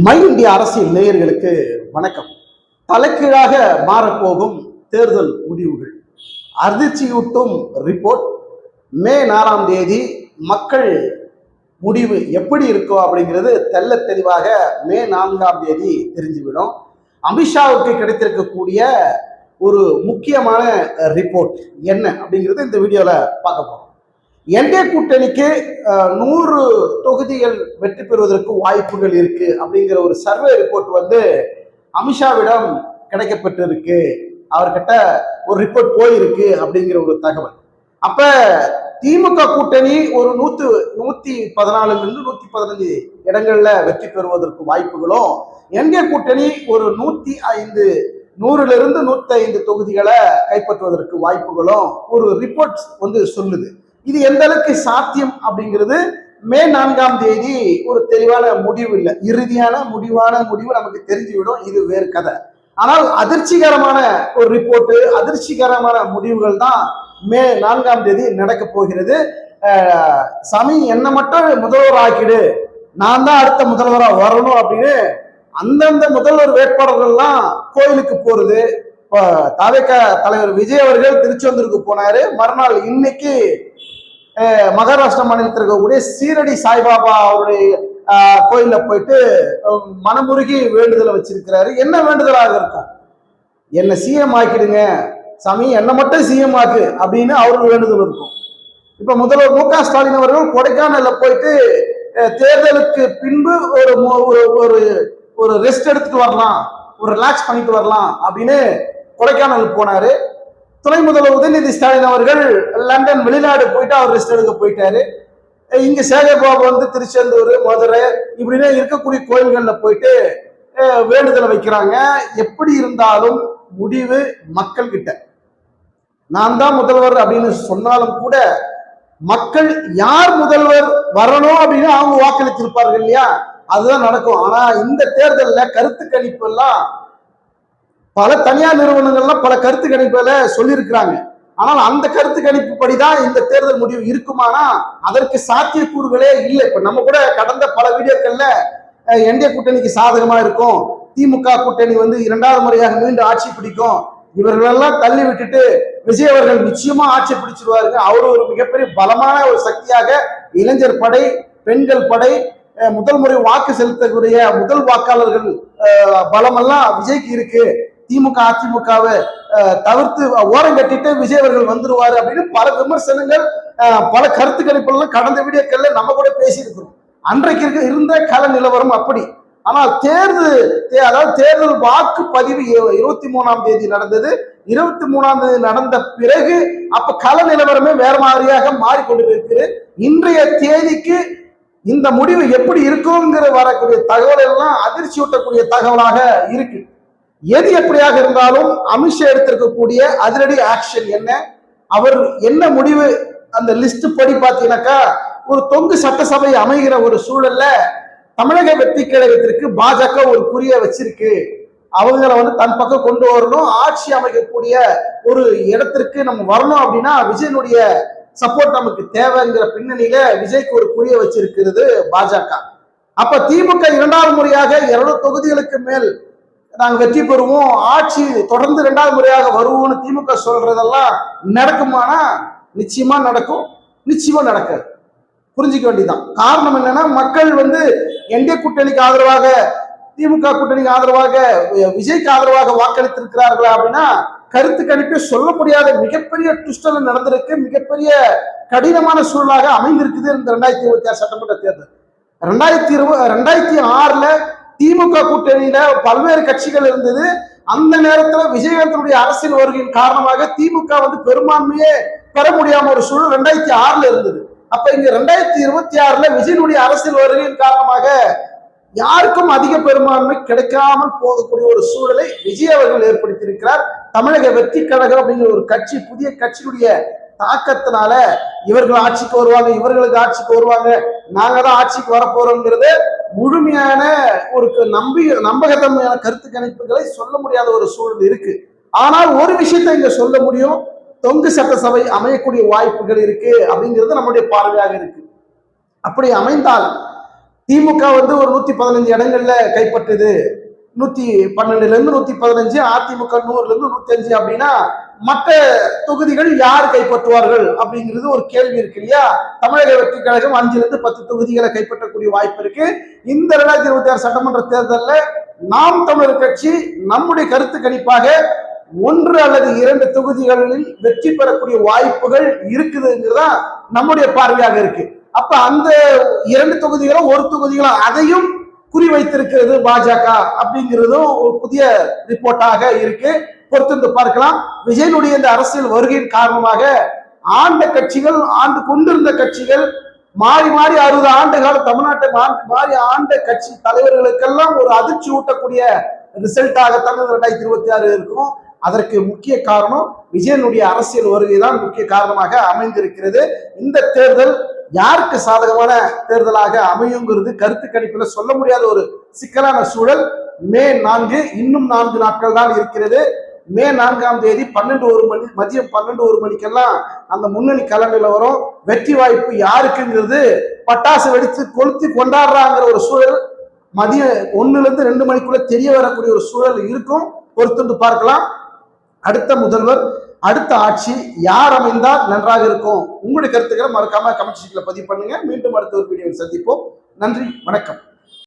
My இந்திய அரசியல் நேயர்களுக்கு வணக்கம். தலைகீழாக மாறப்போகும் தேர்தல் முடிவுகள், அதிர்ச்சியூட்டும் ரிப்போர்ட். மே 4ஆம் தேதி மக்கள் முடிவு எப்படி இருக்கும் அப்படிங்கிறது தெல்ல தெளிவாக மே 4ஆம் தேதி தெரிஞ்சுவிடும். அமித்ஷாவுக்கு கிடைத்திருக்கக்கூடிய ஒரு முக்கியமான ரிப்போர்ட் என்ன அப்படிங்கிறது இந்த வீடியோல பார்க்க போறோம். என்டிஏ கூட்டணிக்கு 100 தொகுதிகள் வெற்றி பெறுவதற்கு வாய்ப்புகள் இருக்கு அப்படிங்கிற ஒரு சர்வே ரிப்போர்ட் அமித்ஷாவிடம் கிடைக்கப்பட்டிருக்கு. அவர்கிட்ட ஒரு ரிப்போர்ட் போயிருக்கு அப்படிங்கிற ஒரு தகவல். அப்ப திமுக கூட்டணி ஒரு 114 115 இடங்கள்ல வெற்றி பெறுவதற்கு வாய்ப்புகளும், என்டிஏ கூட்டணி ஒரு 105 தொகுதிகளை கைப்பற்றுவதற்கு வாய்ப்புகளும் ஒரு ரிப்போர்ட் சொல்லுது. இது எந்த அளவுக்கு சாத்தியம் அப்படிங்கிறது மே 4ஆம் தேதி ஒரு தெளிவான முடிவு இல்லை, இறுதியான முடிவு நமக்கு தெரிஞ்சுவிடும். இது வேறு கதை. ஆனால் அதிர்ச்சிகரமான ஒரு ரிப்போர்ட், அதிர்ச்சிகரமான முடிவுகள் தான் மே 4ஆம் தேதி நடக்க போகிறது. சாமி என்ன மட்டும் முதல்வர் ஆக்கிடு, நான் தான் அடுத்த முதல்வரா வரணும் அப்படின்னு அந்தந்த முதல்வர் வேட்பாளர்கள்லாம் கோயிலுக்கு போறது. தவிக தலைவர் விஜய் அவர்கள் திருச்செந்தூருக்கு போனாரு. மறுநாள் இன்னைக்கு மகாராஷ்டிரா மாநிலத்தில் இருக்கக்கூடிய சீரடி சாய்பாபா அவருடைய கோயில்ல போயிட்டு மனமுருகி வேண்டுதலை வச்சிருக்கிறாரு. என்ன வேண்டுதலாக இருக்கும்? என்ன சிஎம் ஆக்கிடுங்க சாமி, என்ன மட்டும் சிஎம் ஆக்கு அப்படின்னு அவருக்கு வேண்டுதல் இருக்கும். இப்ப முதல்வர் மு க ஸ்டாலின் அவர்கள் கொடைக்கானல்ல போயிட்டு தேர்தலுக்கு பின்பு ஒரு ஒரு ரெஸ்ட் எடுத்துட்டு வரலாம், ஒரு ரிலாக்ஸ் பண்ணிட்டு வரலாம் அப்படின்னு கொடைக்கானல் போனாரு. துணை முதல்வர் உதயநிதி ஸ்டாலின் அவர்கள் லண்டன் வெளிநாடு போயிட்டு அவர் ரெஸ்ட் எடுக்க போயிட்டாரு. இங்க சேகர்பாபு திருச்செந்தூர், மதுரை இப்படின்னு இருக்கக்கூடிய கோயில்கள்ல போயிட்டு வேண்டுதலை வைக்கிறாங்க. எப்படி இருந்தாலும் முடிவு மக்கள் கிட்ட. நான் தான் முதல்வர் அப்படின்னு சொன்னாலும் கூட மக்கள் யார் முதல்வர் வரணும் அப்படின்னு அவங்க வாக்களித்திருப்பார்கள் இல்லையா, அதுதான் நடக்கும். ஆனா இந்த தேர்தலில் கருத்து கணிப்பு எல்லாம் பல தனியார் நிறுவனங்கள்லாம் பல கருத்து கணிப்புல சொல்லியிருக்கிறாங்க. ஆனால் அந்த கருத்து கணிப்பு படிதான் இந்த தேர்தல் முடிவு இருக்குமானா அதற்கு சாத்தியக்கூறுகளே இல்லை. இப்ப நம்ம கூட கடந்த பல வீடியோக்கள்ல என்டிஏ கூட்டணிக்கு சாதகமா இருக்கும், திமுக கூட்டணி 2வது முறையாக மீண்டும் ஆட்சி பிடிக்கும், இவர்களெல்லாம் தள்ளி விட்டுட்டு விஜய் அவர்கள் நிச்சயமா ஆட்சி பிடிச்சிருவாருங்க, அவரு ஒரு மிகப்பெரிய பலமான ஒரு சக்தியாக இளைஞர் படை, பெண்கள் படை, முதல் முறை வாக்கு செலுத்தக்கூடிய முதல் வாக்காளர்கள் பலமெல்லாம் விஜய்க்கு இருக்கு, திமுக அதிமுகவை தவிர்த்து ஓரம் கட்டிட்டு விஜய் அவர்கள் வந்துருவாரு அப்படின்னு பல விமர்சனங்கள், பல கருத்து கணிப்புகள் கடந்த வீடியோக்கள்ல நம்ம கூட பேசியிருக்கிறோம். அன்றைக்கு இருந்த கள நிலவரம் அப்படி. ஆனால் தேர்தல் வாக்குப்பதிவு 23ஆம் தேதி நடந்தது. 23ஆம் தேதி நடந்த பிறகு அப்ப கள நிலவரமே வேற மாதிரியாக மாறிக்கொண்டிருக்கு. இன்றைய தேதிக்கு இந்த முடிவு எப்படி இருக்குங்கிற வரக்கூடிய தகவல் எல்லாம் அதிர்ச்சி ஊட்டக்கூடிய தகவலாக இருக்கு. எது எப்படியாக இருந்தாலும் அமித்ஷா எடுத்திருக்கக்கூடிய அதிரடி ஆக்ஷன் என்ன, அவர் என்ன முடிவு, அந்த லிஸ்ட் படி பார்த்தீங்கன்னாக்கா ஒரு தொங்கு சட்டசபை அமைகிற ஒரு சூழல்ல தமிழக வெற்றி கழகத்திற்கு பாஜக ஒரு குறிய வச்சிருக்கு. அவங்களை தன் பக்கம் கொண்டு வரணும், ஆட்சி அமைக்கக்கூடிய ஒரு இடத்திற்கு நம்ம வரணும் அப்படின்னா விஜயனுடைய சப்போர்ட் நமக்கு தேவைங்கிற பின்னணியில விஜய்க்கு ஒரு குறிய வச்சிருக்கிறது பாஜக. அப்ப திமுக 2வது முறையாக 200 தொகுதிகளுக்கு மேல் நாங்கள் வெற்றி பெறுவோம், ஆட்சி தொடர்ந்து 2வது முறையாக வருவோம்னு திமுக சொல்றதெல்லாம் நடக்குமானா நிச்சயமா நடக்கும், நிச்சயமா நடக்காது. புரிஞ்சுக்க வேண்டியதுதான். காரணம் என்னன்னா, மக்கள் என்டிஏ கூட்டணிக்கு ஆதரவாக, திமுக கூட்டணிக்கு ஆதரவாக, விஜய்க்கு ஆதரவாக வாக்களித்திருக்கிறார்களா அப்படின்னா கருத்து கணிப்பே சொல்ல முடியாத மிகப்பெரிய ட்விஸ்டர் நடந்திருக்கு, மிகப்பெரிய கடினமான சூழலாக அமைந்திருக்குது இந்த 2026 சட்டமன்ற தேர்தல். 2006ல திமுக கூட்டணியில பல்வேறு கட்சிகள் இருந்தது. அந்த நேரத்தில் விஜயகாந்தனுடைய அரசியல் வருகையின் காரணமாக திமுக பெரும்பான்மையே பெற முடியாம ஒரு சூழல் 2006ல இருந்தது. அப்ப இங்க 2026ல விஜயனுடைய அரசியல் வருகையின் காரணமாக யாருக்கும் அதிக பெரும்பான்மை கிடைக்காமல் போகக்கூடிய ஒரு சூழலை விஜய் அவர்கள் ஏற்படுத்தியிருக்கிறார். தமிழக வெற்றி கழகம் அப்படிங்கிற ஒரு கட்சி, புதிய கட்சியுடைய தாக்கத்தினால இவர்கள் ஆட்சிக்கு வருவாங்க, இவர்களுக்கு ஆட்சிக்கு வருவாங்க, நாங்க தான் ஆட்சிக்கு வரப்போறோங்கிறது முழுமையான ஒரு நம்பகத்தன்மையான கருத்து கணிப்புகளை சொல்ல முடியாத ஒரு சூழல் இருக்கு. ஆனால் ஒரு விஷயத்தை இங்க சொல்ல முடியும், தொங்கு சட்டசபை அமையக்கூடிய வாய்ப்புகள் இருக்கு அப்படிங்கிறது நம்முடைய பார்வையாக இருக்கு. அப்படி அமைந்தால் திமுக வந்து ஒரு 115 இடங்கள்ல கைப்பற்றுது, 112ல இருந்து 115, அதிமுக 100ல இருந்து 105 அப்படின்னா மற்ற தொகுதிகள் யார் கைப்பற்றுவார்கள் அப்படிங்கிறது ஒரு கேள்வி இருக்கு இல்லையா? தமிழக வெற்றி கழகம் 5ல இருந்து 10 தொகுதிகளை கைப்பற்றக்கூடிய வாய்ப்பு இருக்கு. இந்த 2026 சட்டமன்ற தேர்தலில் நாம் தமிழர் கட்சி நம்முடைய கருத்து கணிப்பாக 1 அல்லது 2 தொகுதிகளில் வெற்றி பெறக்கூடிய வாய்ப்புகள் இருக்குதுங்கிறதா நம்முடைய பார்வையாக இருக்கு. அப்ப அந்த 2 தொகுதிகளும் 1 தொகுதிகளும் அதையும் குறிவைத்திருக்கிறது பாஜக அப்படிங்கிறதும் ஒரு புதிய ரிப்போர்ட்டாக இருக்கு. பொறுத்திருந்து பார்க்கலாம். விஜயனுடைய இந்த அரசியல் வருகையின் காரணமாக ஆண்ட கட்சிகள், ஆண்டு கொண்டிருந்த கட்சிகள் மாறி மாறி 60 ஆண்டு காலம் தமிழ்நாட்டை மாறி ஆண்ட கட்சி தலைவர்களுக்கெல்லாம் ஒரு அதிர்ச்சி ஊட்டக்கூடிய ரிசல்ட்டாகத்தான் 2026 இருக்கும். அதற்கு முக்கிய காரணம் விஜயனுடைய அரசியல் வருகை தான் முக்கிய காரணமாக அமைந்திருக்கிறது. இந்த தேர்தல் யாருக்கு சாதகமான தேர்தலாக அமையுங்கிறது கருத்து கணிப்புல சொல்ல முடியாத ஒரு சிக்கலான சூழல். மே 4 இன்னும் 4 நாட்கள் தான் இருக்கிறது. மே 4ஆம் தேதி 12 மணி மதியம் 12 மணிக்கெல்லாம் அந்த முன்னணி களமில் வரும். வெற்றி வாய்ப்பு யாருக்குங்கிறது பட்டாசு வெடித்து கொளுத்தி கொண்டாடுறாங்கிற ஒரு சூழல் மதியம் 1ல இருந்து 2 மணிக்குள்ள தெரிய வரக்கூடிய ஒரு சூழல் இருக்கும். பொறுத்து பார்க்கலாம். அடுத்த முதல்வர், அடுத்த ஆட்சி யார் அமைந்தால் நன்றாக இருக்கும்? உங்களுடைய கருத்துக்களை மறக்காம கமெண்ட் செக்ஷன்ல பதிவு பண்ணுங்க. மீண்டும் அடுத்த ஒரு வீடியோவில் சந்திப்போம். நன்றி, வணக்கம்.